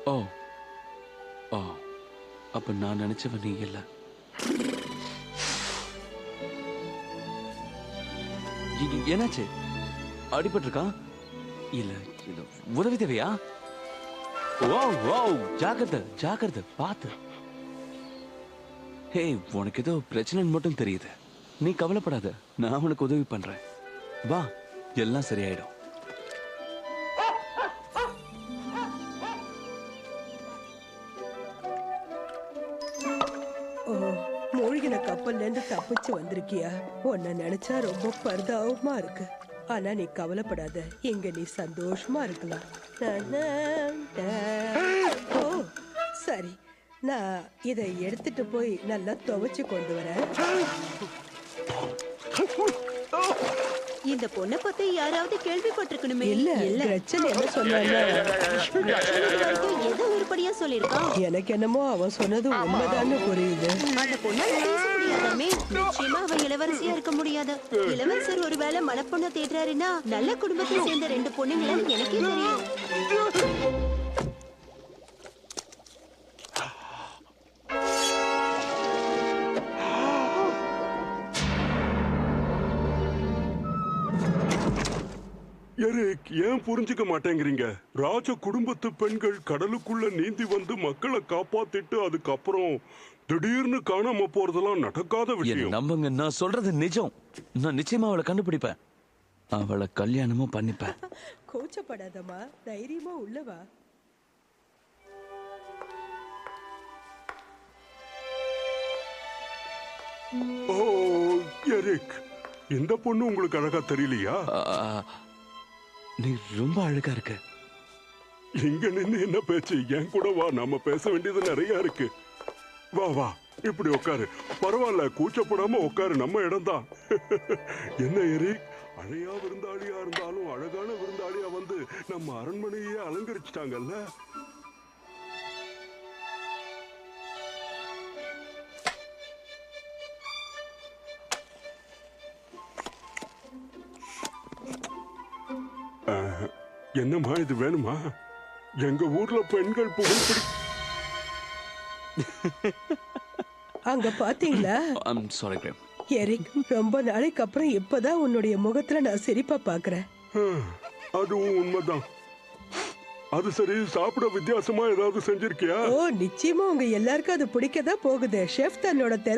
ஓ ஓ, அப்ப நான் நினைச்சவன் நீ இல்ல. என்னாச்சு? அடிபட்டிருக்கா? இல்ல இல்ல, உதவி தேவையா? ஓ ஓ, ஜாக்கிரதை ஜாக்கிரதை, பாத்து. ஹே, உனக்கு ஏதோ பிரச்சனைன்னு மட்டும் தெரியுது. நீ கவலைப்படாத, நான் உனக்கு உதவி பண்றேன். வா, எல்லாம் சரியாயிடும். மூழ்கின கப்பல்ல இருந்து தப்பிச்சு வந்திருக்கியா? உன்னை நினைச்சா ரொம்ப பரிதாபமா இருக்கு. ஆனா நீ கவலைப்படாத, இங்க நீ சந்தோஷமா இருக்கலாம். ஓ சரி, நான் இதை எடுத்துட்டு போய் நல்லா துவைச்சு கொண்டு வரேன். இந்த பொண்ணை பத்தி யாராவது கேள்விப்பட்டிருக்கணுமே. இல்ல பிரச்சனை என்ன சொன்னாங்க? எது உருப்படியா சொல்லிருக்கான்? எனக்கு என்னமோ அவன் சொன்னது உண்மைதான்னு புரியுது. அந்த பொண்ணால பேச முடியாதாமே. நிச்சயமா அவன் இளவரசியா இருக்க முடியாது. இளவரசர் ஒருவேளை மணப்பொண்ண தேடுறாருன்னா நல்ல குடும்பத்தை சேர்ந்த 2 பொண்ணுங்களை எனக்கே தெரியும். எரிக், ஏன் புரிஞ்சுக்க மாட்டேங்கிறீங்க? ராஜ குடும்பத்து பெண்கள் கடலுக்குள்ள நீந்தி வந்து மக்களை காப்பாத்திட்டு அதுக்கப்புறம் திடீர்னு காணாம போறதெல்லாம் நடக்காத விஷயம். நம்புங்க, நான் சொல்றது நிஜம். நான் நிச்சயமா அவளை கண்டுபிடிப்பேன். அவளை கல்யாணமும் பண்ணிப்பேன். கூச்சப்படாதம்மா, தைரியமா உள்ளவா. ஓ எரிக், இந்த பொண்ணு உங்களுக்கு அழகா தெரியலையா? நீ ரொம்ப அழகா இருக்க. இங்க நின்னு என்ன பேச்சு? என் கூட வா, நாம பேச வேண்டியது நிறைய இருக்கு. வா வா, இப்படி உட்காரு. பரவாயில்ல, கூச்சப்படாம உட்காரு, நம்ம இடம்தான். என்ன எரிக், அழையா விருந்தாளியா இருந்தாலும் அழகான விருந்தாளியா வந்து நம்ம அரண்மனையே அலங்கரிச்சிட்டாங்கல்ல. என்னம்மா இது வேணுமா? எங்க ஊர்ல பெண்கள் புகைப்பிடி. அங்க பாத்தீங்களா? Sorry frame. எரிக், ரொம்ப நாளைக்கு அப்புறம் இப்பதான் உன்னுடைய முகத்துல நான் சிரிப்பா பாக்குறேன். அதுவும் உண்மைதான். அது சரி, சாப்பிட வித்தியாசமா ஏதாவது செஞ்சிருக்கியா? ஓ நிச்சயமா உங்க எல்லாருக்கும் அது பிடிக்கதான் போகுது. ஷெஃப் தன்னோட திறமை